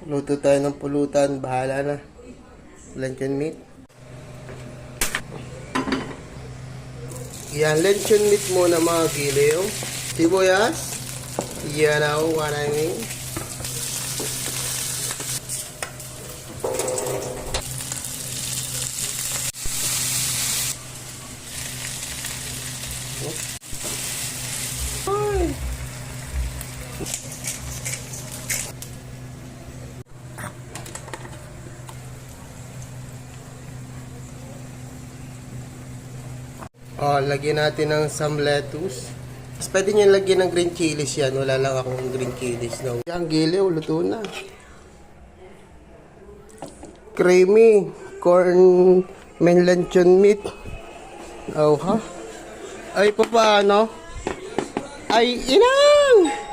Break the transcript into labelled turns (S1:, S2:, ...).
S1: Luto tayo ng pulutan. Bahala na. Luncheon meat. Yan, luncheon meat muna mga giliw. Sibuyas. You know what I mean? Lagyan natin ng some lettuce. Mas pwede nyo lagyan ng green chilies yan. Wala lang akong green chilies. No? Yan, giliw. Luto na. Creamy. Corn luncheon meat. Oh, ha? Ay, paano? Ay, inang!